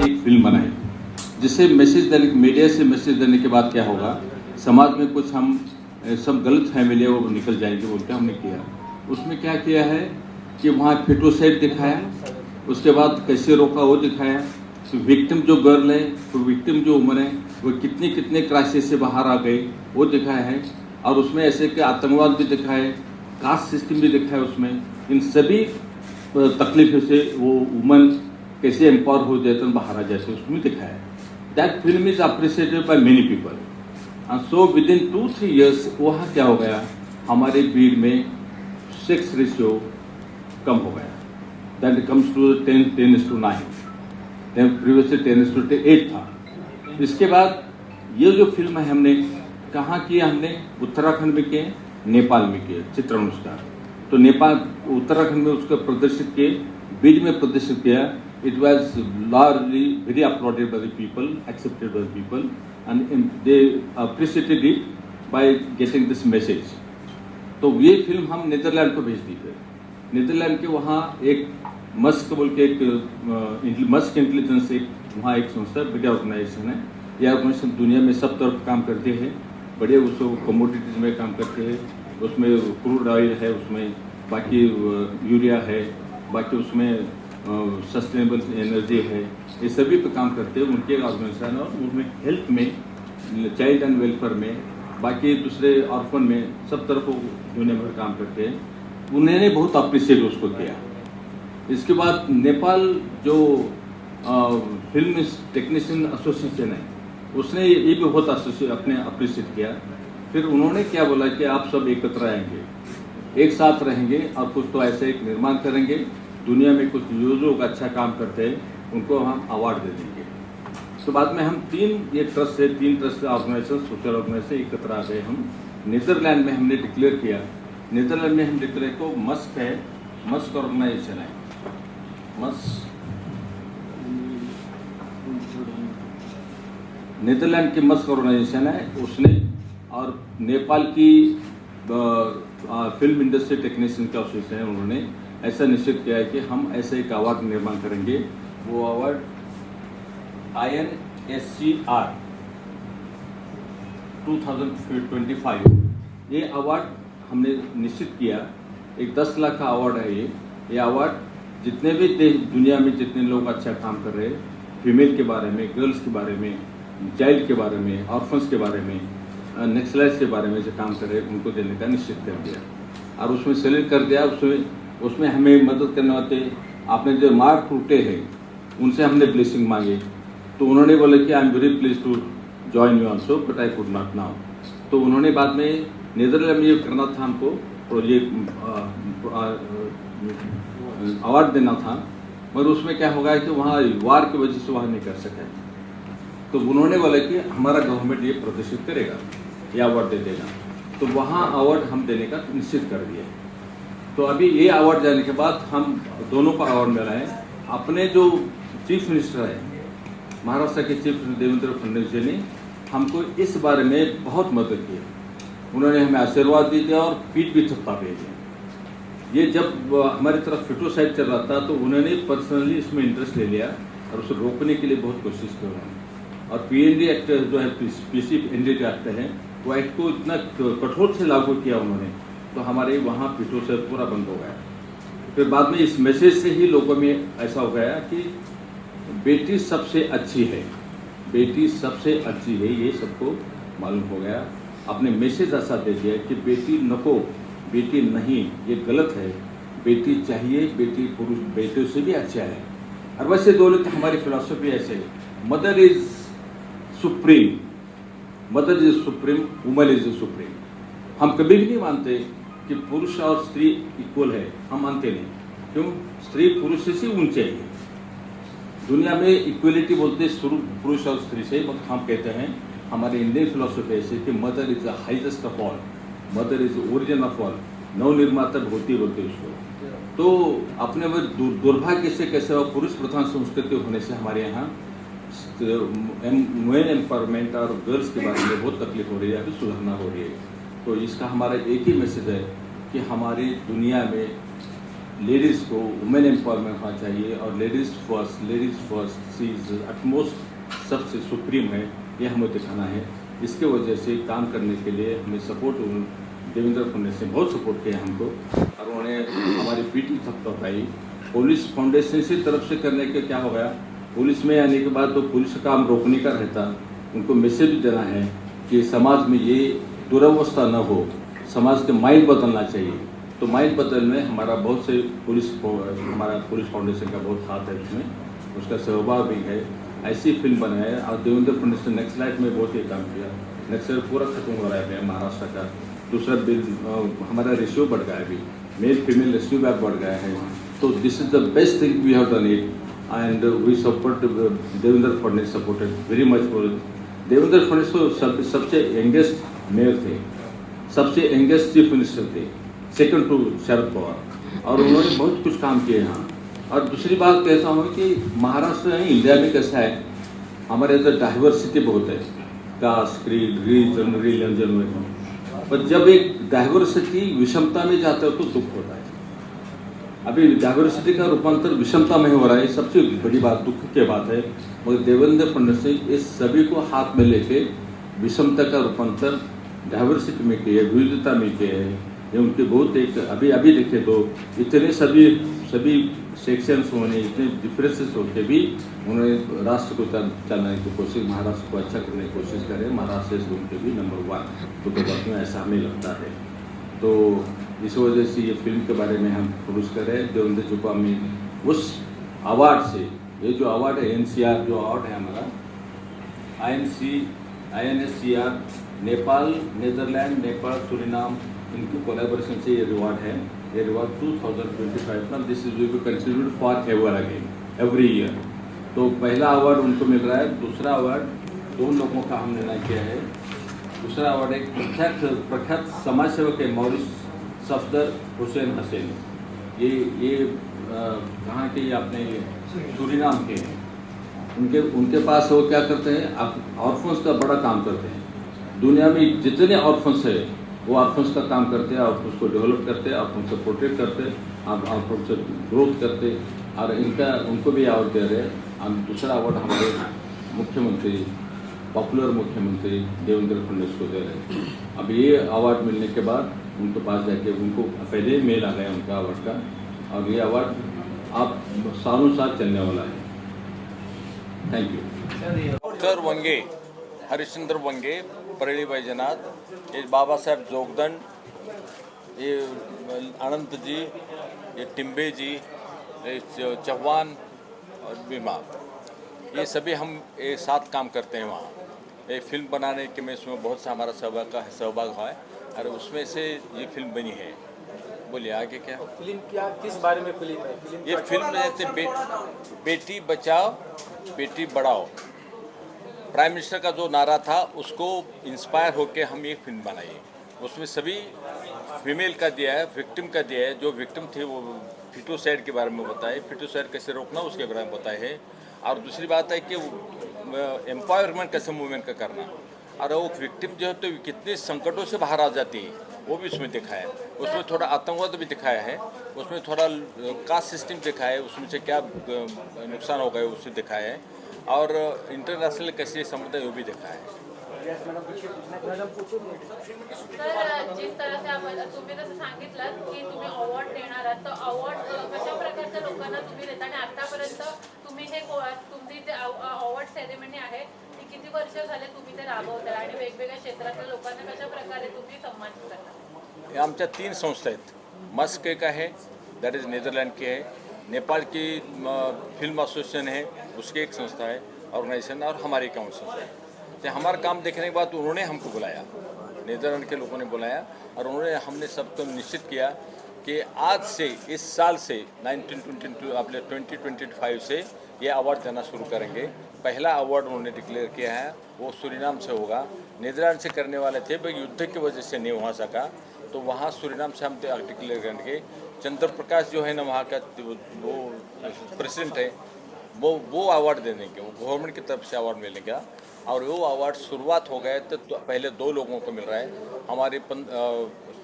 एक फिल्म बनाई जिससे मैसेज देने, मीडिया से मैसेज देने के बाद क्या होगा, समाज में कुछ हम सब गलत फैमिली है वो निकल जाएंगे बोल के हमने किया। उसमें क्या किया है कि वहाँ फेटोसाइड दिखाया, उसके बाद कैसे रोका वो दिखाया, तो विक्टिम जो गर्ल है, तो विक्टिम जो उम्र है वो कितने कितने क्राइसिस से बाहर आ गई वो दिखाया है। और उसमें ऐसे कि आतंकवाद भी दिखाया है, कास्ट सिस्टम भी दिखाया है। उसमें इन सभी तकलीफों से वो वुमन कैसे एम्पावर हो जाते हैं, बाहर आ जाते हैं, उसमें दिखाया है। That film is appreciated by many people. And so with in 2-3 years वहाँ क्या हो गया, हमारे भीड़ में सेक्स रेशियो कम हो गया। That comes to 10:9। प्रीवियसली 10:8 था। इसके बाद ये जो फिल्म है हमने कहाँ किया, हमने उत्तराखंड में किए, नेपाल में किए चित्रण उसका। तो नेपाल उत्तराखंड में उसका प्रदर्शित किए, बीड में प्रदर्शित किया। It was largely very applauded by the people, accepted by the people, and they appreciated it by getting this message. तो ये फिल्म हम नीदरलैंड को भेज दी है। नीदरलैंड के वहाँ एक मस्क बोल के एक मस्क इंटेलिजेंस एक वहाँ एक संस्था बढ़िया ऑर्गेनाइजेशन है। यह ऑर्गेनाइजेशन दुनिया में सब तरफ काम करते हैं, बड़े उसको कमोडिटीज में काम करते हैं। उसमें क्रूड ऑयल है, उसमें बाकी यूरिया है, बाकी उसमें सस्टेनेबल एनर्जी है, ये सभी पे काम करते हैं उनके ऑर्गेनाइजेशन। और उनमें हेल्थ में, चाइल्ड एंड वेलफेयर में, बाकी दूसरे ऑर्फन में, सब तरफ वो दुनिया भर काम करते हैं। उन्होंने बहुत अप्रिशिएट उसको किया। इसके बाद नेपाल जो फिल्म टेक्नीशियन एसोसिएशन है उसने ये भी बहुत अपने अप्रिशिएट किया। फिर उन्होंने क्या बोला कि आप सब एकत्र आएंगे, एक साथ रहेंगे और कुछ तो ऐसे एक निर्माण करेंगे, दुनिया में कुछ जो लोग अच्छा काम करते हैं उनको हम अवार्ड दे देंगे। तो बाद में हम तीन ट्रस्ट ऑर्गेनाइजेशन, सोशल ऑर्गेनाइजेशन एकत्र आ गए। हम नीदरलैंड में हमने डिक्लेयर किया। नीदरलैंड में हम डिक्लेयर को मस्क है, मस्क ऑर्गेनाइजेशन है, मस्क नीदरलैंड की मस्क ऑर्गेनाइजेशन है उसने, और नेपाल की फिल्म इंडस्ट्री टेक्नीशियन का एसोसिएशन है, उन्होंने ऐसा निश्चित किया है कि हम ऐसे एक अवार्ड निर्माण करेंगे। वो अवार्ड INSCR 2025 ये अवार्ड हमने निश्चित किया। एक 10 लाख का अवार्ड है ये अवार्ड जितने भी देश दुनिया में जितने लोग अच्छा काम कर रहे हैं, फीमेल के बारे में, गर्ल्स के बारे में, चाइल्ड के बारे में, ऑर्फन्स के बारे में, नक्सलाइट्स के बारे में जो काम कर रहे हैं उनको देने का निश्चित कर दिया। और उसमें सेलेक्ट कर दिया। उसमें हमें मदद करने वाले आपने जो मार्क टूटे हैं उनसे हमने ब्लेसिंग मांगे। तो उन्होंने बोला कि I am very please to join you also but I could not now. तो उन्होंने बाद में नीदरलैंड में ये करना था हमको, और ये अवार्ड देना था, मगर उसमें क्या होगा कि वहाँ वार की वजह से वहाँ नहीं कर सके। तो उन्होंने बोला कि हमारा गवर्नमेंट ये प्रदर्शित करेगा, ये अवार्ड दे देगा। तो वहाँ अवार्ड हम देने का निश्चित कर दिया। तो अभी ये अवार्ड जाने के बाद हम दोनों को अवार्ड मिला है। अपने जो चीफ मिनिस्टर है महाराष्ट्र के चीफ देवेंद्र फडणवीस जी ने हमको इस बारे में बहुत मदद की। उन्होंने हमें आशीर्वाद दिया और पीठ भी थपथपा दिए। ये जब हमारी तरफ फेटोसाइड चल रहा था तो उन्होंने पर्सनली इसमें इंटरेस्ट ले लिया और उसे रोकने के लिए बहुत कोशिश की उन्होंने। और PND एक्ट जो है, PCND जो एक्ट है, वो एक्ट को इतना कठोर से लागू किया उन्होंने, तो हमारे वहाँ फेटोसाइड पूरा बंद हो गया। फिर बाद में इस मैसेज से ही लोगों में ऐसा हो गया कि बेटी सबसे अच्छी है, बेटी सबसे अच्छी है, ये सबको मालूम हो गया। अपने मैसेज ऐसा दे दिया कि बेटी नको, बेटी नहीं, ये गलत है, बेटी चाहिए, बेटी पुरुष बेटियों से भी अच्छा है। और वैसे दौलत हमारी फिलॉसफी ऐसे है, mother is supreme, mother is supreme, woman is supreme. हम कभी भी नहीं मानते कि पुरुष और स्त्री इक्वल है, हम मानते नहीं। क्यों? स्त्री पुरुष से ऊंचे है। दुनिया में इक्वलिटी बोलते पुरुष और स्त्री से, मगर हम कहते हैं हमारे इंडियन फिलोसफी ऐसे कि mother is the highest of all, mother is origin of all, नव निर्माता होती बोलते उसको। तो अपने वो दुर्भाग्य से कैसे वो पुरुष प्रधान संस्कृति होने से हमारे यहाँ वुमेन एम्पावरमेंट और गर्ल्स के बारे में बहुत तकलीफ हो रही है, अभी सुधारना हो रही है। तो इसका हमारा एक ही मैसेज है कि हमारी दुनिया में लेडीज़ को वुमेन एम्पावरमेंट होना चाहिए और ladies first she is utmost सबसे सुप्रीम है, ये हमें दिखाना है। इसके वजह से काम करने के लिए हमें सपोर्ट देवेंद्र फडणवीस ने बहुत सपोर्ट किया हमको और उन्होंने हमारी पीठ थपथपाई। पुलिस फाउंडेशन की तरफ से करने के क्या हो गया, पुलिस में आने के बाद तो पुलिस का काम रोकने का रहता, उनको मैसेज देना है कि समाज में ये दुरवस्था न हो, समाज के माइंड बदलना चाहिए। तो माइंड बदलने में हमारा बहुत से हमारा पुलिस फाउंडेशन का बहुत हाथ है, उसमें उसका सहभाग भी है। ऐसी फिल्म बनाए और देवेंद्र फडणवीस ने नक्सलाइट में बहुत ही काम किया, नक्सल पूरा खत्म हो रहा है महाराष्ट्र का। दूसरा बिल हमारा रेशियो बढ़ गया है, अभी मेल फीमेल रेशियो भी बढ़ गया है। तो this is the best thing we have done it and we support Devendra Fadnavis supported very much for. Devendra Fadnavis तो सबसे यंगेस्ट मेयर थे, सबसे यंगेस्ट चीफ मिनिस्टर थे, सेकंड टू शरद पवार, और उन्होंने बहुत कुछ काम किए यहाँ। और दूसरी बात कैसा हो कि महाराष्ट्र इंडिया में कैसा है, हमारे इधर डाइवर्सिटी बहुत है, कास्ट क्रीड रीजन रिलीजन में, पर जब एक डाइवर्सिटी विषमता में जाता है तो दुख होता है। अभी डाइवर्सिटी का रूपांतर विषमता में हो रहा है, सबसे बड़ी बात दुख की बात है। मगर देवेंद्र फडणवीस ने इस सभी को हाथ में लेके विषमता का रूपांतर डाइवर्सिटी में किया, विविधता में किया है। ये उनके बहुत एक अभी देखे तो इतने सभी सेक्शंस होने, इतने डिफरेंसेस होते भी उन्होंने राष्ट्र को चलाने की कोशिश, महाराष्ट्र को अच्छा करने की कोशिश करें। महाराष्ट्र से उनके भी नंबर 1 तो बात में ऐसा हमें लगता है। तो इस वजह से ये फिल्म के बारे में हम प्रोड्यूस करें। देवेंद्र जी को हमें उस अवार्ड से, ये जो अवार्ड है NCR जो अवार्ड है हमारा INSCR, Nepal, Netherlands, Nepal, Suriname, इनकी कोलैबोरेशन से ये रिवॉर्ड है। ये रिवॉर्ड 2025 में this is will be continued for ever again every year. तो पहला अवार्ड उनको मिल रहा है, दूसरा अवार्ड 2 लोगों का हमने निर्णय किया है। दूसरा अवार्ड एक प्रख्यात समाज सेवक है मौरिस सफदर हुसैन हसैन, ये कहाँ के, अपने सूरीनाम के हैं। उनके पास वो क्या करते हैं, ऑर्फन्स का बड़ा काम करते हैं। दुनिया में जितने ऑर्फन्स है वो ऑर्फन्स का काम करते हैं, ऑर्फन्स को डेवलप करते हैं, ऑर्फन्स को प्रोटेक्ट करते हैं, ऑर्फन्स से ग्रोथ करते, और उनको भी अवार्ड दे रहे हैं। हम दूसरा अवार्ड हमारे मुख्यमंत्री, पॉपुलर मुख्यमंत्री देवेंद्र फडणवीस को दे रहे हैं। अब ये अवार्ड मिलने के बाद उनके पास जाके उनको पहले मेल आ गया उनका अवार्ड का, और ये अवार्ड आप सालों साल चलने वाला है। Thank you. Doctor Wange, Harishchandra Wange, Parli Baijnath, ये बाबा साहब जोगदंड, ये अनंत जी, ये टिम्बे जी, ये चौहान और बीमा, ये सभी हम एक साथ काम करते हैं वहाँ। एक फिल्म बनाने के में इसमें बहुत सा हमारा सहभाग हुआ है और उसमें से ये फिल्म बनी है। बोलिए आगे क्या फिल्म, क्या किस बारे में फिल्म है? ये फिल्म जैसे बेटी बचाओ बेटी बढ़ाओ, प्राइम मिनिस्टर का जो नारा था उसको इंस्पायर होकर हम ये फिल्म बनाई। उसमें सभी फीमेल का दिया है, विक्टिम का दिया है। जो विक्टिम थे वो फिटोसाइड के बारे में बताए, फिटोसाइड कैसे रोकना उसके बारे में बताए है। और दूसरी बात है कि एम्पावरमेंट कैसे मूवमेंट का करना, और वो विक्टिम जो है तो कितने संकटों से बाहर आ जाती है वो भी उसमें दिखाया है। उसमें थोड़ा आतंकवाद भी दिखाया है, उसमें थोड़ा कास्ट सिस्टम दिखाया है, उसमें से क्या नुकसान हो गए उससे दिखाया है, और इंटरनेशनल कैसे संबंध है वो भी दिखाया है। सर, जिस तरह से तुम्ही जसं सांगितलं की तुम्ही अवॉर्ड देणार आहात, तर अवॉर्ड कशा प्रकारच्या लोकांना तुम्ही देता आणि आतापर्यंत तुम्ही हे तुमची जे अवॉर्ड सेरेमनी आहे ती किती वर्ष झाले तुम्ही ते राबवता आणि वेगवेगळ्या क्षेत्रातल्या लोकांना कशा प्रकारे तुम्ही सन्मानित करता? आमच्या 3 संस्था आहेत। मस्क एक आहे, दैट इज नीदरलैंड की है, नेपाल की फिल्म एसोसिएशन है, उसकी एक संस्था है ऑर्गेनाइजेशन, और हमारी काउंसिल है। तो हमारा काम देखने के बाद उन्होंने हमको बुलाया, नीदरलैंड के लोगों ने बुलाया, और उन्होंने हमने सबको निश्चित किया कि आज से इस साल से 1922 अपने 2025 से ये अवार्ड देना शुरू करेंगे। पहला अवार्ड उन्होंने डिक्लेयर किया है, वो सूरीनाम से होगा। नीदरलैंड से करने वाले थे, भाई युद्ध की वजह से नहीं हो सका, तो वहाँ सूरीनाम से हम डिक्लेयर करेंगे। चंद्र प्रकाश जो है ना वहाँ का वो प्रेसिडेंट है, वो अवार्ड देने के, वो गवर्नमेंट की तरफ से अवार्ड मिलेगा। और वो अवार्ड शुरुआत हो गए तो पहले 2 लोगों को मिल रहा है। हमारे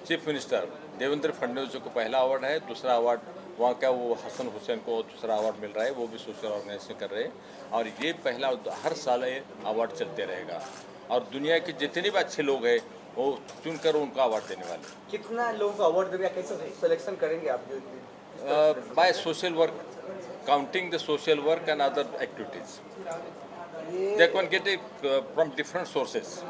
चीफ मिनिस्टर देवेंद्र फडणवीस जी को पहला अवार्ड है, दूसरा अवार्ड वहाँ का वो हसन हुसैन को दूसरा अवार्ड मिल रहा है, वो भी सोशल ऑर्गेनाइजेशन कर रहे हैं। और ये पहला, हर साल ये अवार्ड चलते रहेगा और दुनिया के जितने भी अच्छे लोग हैं वो चुनकर उनको अवार्ड देने वाले। कितना लोगों को अवार्ड देंगे, कैसे सिलेक्शन करेंगे आप? By social work, counting the social work and other activities, they can get it from different sources.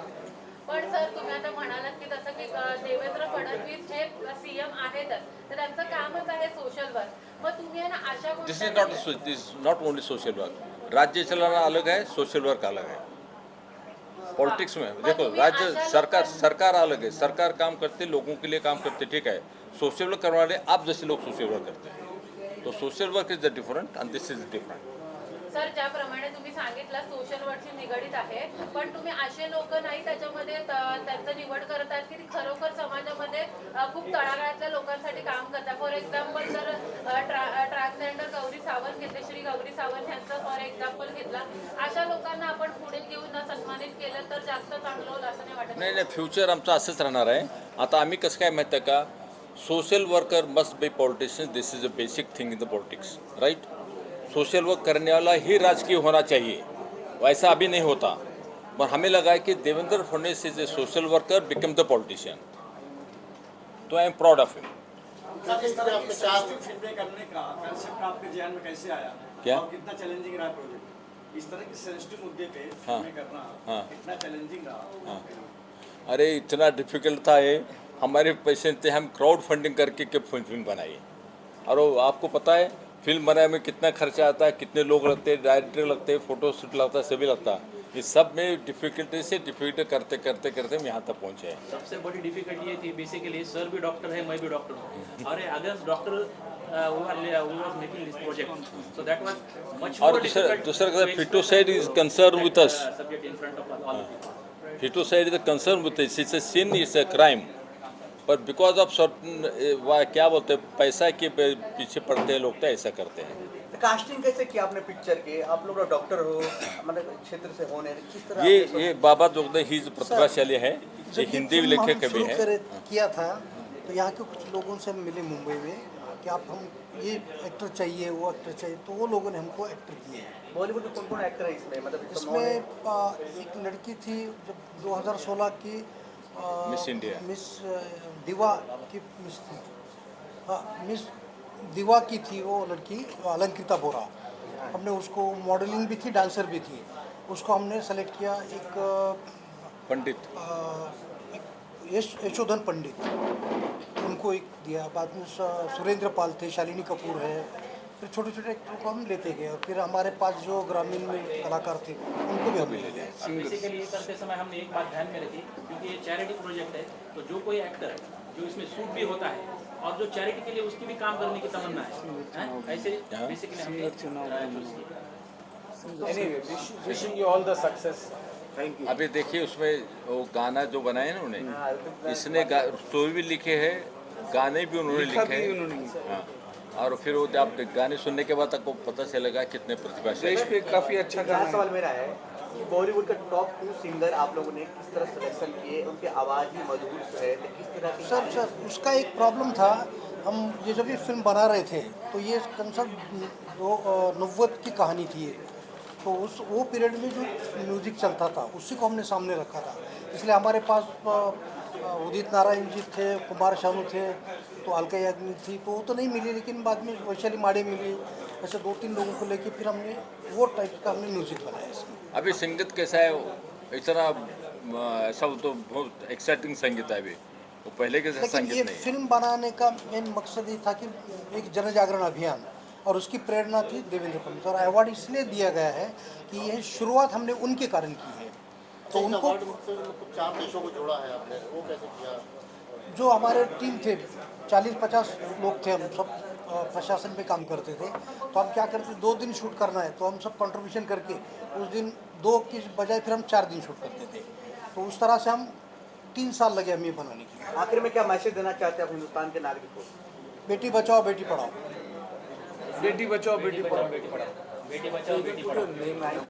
पण सर तुम्ही आता म्हणालात की जसं की देवेंद्र फडणवीस हे सीएम आहेतच, तर त्यांचं कामच आहे सोशल वर्क. मग तुम्ही आहे ना अशा this is not only social work, राज्य चलाना अलग है, सोशल वर्क अलग है। पॉलिटिक्स में देखो, राज्य सरकार अलग है, सरकार काम करते लोगों के लिए काम करते, ठीक है। सोशल वर्क करने वाले आप जैसे लोग सोशल वर्क करते हैं, तो social work is the different and this is different. Sir ज्याप्रमाणे तुम्ही सांगितलं सोशल वर्कशी निगडीत आहे, पण तुम्ही असे लोक नाही त्याच्यामध्ये त्यांचं निवड करतात की ती खरोखर समाजामध्ये खूप तळागाळातल्या लोकांसाठी काम करतात. फॉर एक्झाम्पल जर ट्रान्सजेंडर गौरी सावंत घेतले, श्री गौरी सावंत यांचं फॉर एक्झाम्पल घेतला, अशा लोकांना आपण पुढे घेऊन सन्मानित केलं तर जास्त चांगलं होईल असं नाही वाटत? नाही, फ्युचर आमचं असंच राहणार आहे. आता आम्ही कसं काय माहिती आहे का, social worker must be politician, this is a basic thing in the politics, right. Social work करने वाला ही राजकीय होना चाहिए, वैसा अभी नहीं होता। पर हमें लगा है कि Devendra Fadnavis is a social worker become the politician, तो I am proud of him. इस तरह आपने 4 फिल्में करने का कंसेप्ट आपके ध्यान में कैसे आया? क्या? और कितना चैलेंजिंग रहा प्रोजेक्ट? इस तरह के सेंसिटिव मुद्दे पे हाँ। फिल्में करना हाँ। कितना चैलेंजिंग रहा? हाँ। अरे इतना डिफिकल्ट था ये, हमारे पैसे थे, हम क्राउड फंडिंग करके के फिल्म बनाई। और वो आपको पता है फिल्म बनाने में कितना खर्चा आता है, कितने लोग लगते हैं, डायरेक्टर लगते हैं, फोटो शूट लगता है, सभी लगता है। इस सब में डिफिकल्टी से डिफिकल्ट करते करते करते हम यहाँ तक पहुँचे हैं। सबसे बड़ी डिफिकल्टी ये थी, बेसिकली सर भी डॉक्टर है, मैं भी डॉक्टर हूँ, और अगर doctor was making this project, so that was much more और difficult. दूसरा foeticide is concern with us, Subject in front of all people. Foeticide is concern with us, it's a sin, it's a crime, पर because of certain क्या बोलते हैं, पैसा के पीछे पड़ते हैं लोग, तो ऐसा करते हैं। कास्टिंग कैसे किया आपने पिक्चर के? आप लोग डॉक्टर हो, मतलब क्षेत्र से होने, किस तरह ये बाबा जोगदे ही प्रतिभाशाली है, ये जब हिंदी फिल्म हम लेखक भी शुरू है। किया था तो यहाँ के कुछ लोगों से मिले मुंबई में कि आप हम ये एक्टर चाहिए, वो एक्टर चाहिए, तो वो लोगों ने हमको एक्टर किए हैं। बॉलीवुड में कौन कौन एक्टर है इसमें? मतलब इसमें एक लड़की थी जब 2016 की मिस इंडिया, मिस दिवा की मिस थी, हाँ मिस दिवा की थी वो लड़की, अलंकृता बोरा। हमने उसको मॉडलिंग भी थी, डांसर भी थी, उसको हमने सेलेक्ट किया। एक पंडित यशोधन पंडित, उनको एक दिया। बाद में सुरेंद्र पाल थे, शालिनी कपूर है, फिर छोटे छोटे एक्टरों को हम लेते गए। और फिर हमारे पास जो ग्रामीण में कलाकार थे उनको भी हमने ले लिया। बेसिकली ये करते समय हमने एक बात ध्यान में रखी, क्योंकि ये चैरिटी प्रोजेक्ट है, तो जो कोई एक्टर जो इसमें सूट भी होता है और जो चैरिटी के लिए उसकी भी काम करने की तमन्ना है, ऐसे बेसिकली हमने choose किया। Anyway, wishing you all the success. Thank you. अभी देखिए उसमें वो गाना जो बनाए ना उन्होंने, इसने स्टोरी भी लिखे हैं, गाने भी उन्होंने लिखे हैं। हाँ, और फिर वो आप गाने सुनने के बाद आपको पता चलेगा कितने प्रतिभाशाली हैं। काफी अच्छा गाना। सवाल मेरा है कि बॉलीवुड का टॉप 2 सिंगर आप लोगों ने किस तरह सिलेक्शन किए? उनकी आवाज़ ही मधुर है, तो किस तरह की? सर उसका एक प्रॉब्लम था, हम ये जब ये फिल्म बना रहे थे तो ये कंसर्ट 90 की कहानी थी ये, तो वो पीरियड में जो म्यूज़िक चलता था उसी को हमने सामने रखा था। इसलिए हमारे पास उदित नारायण जी थे, कुमार शानू थे, तो अलका याग्निक थी, तो वो तो नहीं मिली, लेकिन बाद में वैशाली माड़े मिली। ऐसे 2-3 लोगों को लेके फिर हमने वो टाइप का हमने म्यूज़िक बनाया इसमें। अभी संगीत कैसा है, इतना ऐसा तो बहुत एक्साइटिंग संगीत है अभी, वो पहले के जैसा लेकिन संगीत ये नहीं है। फिल्म बनाने का मेन मकसद ये था कि एक जन जागरण अभियान, और उसकी प्रेरणा थी देवेंद्र फडणवीस। और अवार्ड इसलिए दिया गया है कि यह शुरुआत हमने उनके कारण की है। तो उनको 4 देशों को जोड़ा है आपने, वो कैसे किया? जो हमारे टीम थे 40-50 लोग थे, हम सब प्रशासन पे काम करते थे। तो हम क्या करते, 2 दिन शूट करना है तो हम सब कंट्रीब्यूशन करके उस दिन 2 की बजाय फिर हम 4 दिन शूट करते थे। तो उस तरह से हम 3 साल लगे हमें बनाने के लिए। आखिर में क्या मैसेज देना चाहते हैं आप हिंदुस्तान के नागरिक को? बेटी बचाओ बेटी पढ़ाओ। बेटी बचाओ बेटी पढ़ाओ। बेटी बचाओ बेटी पढ़ाओ।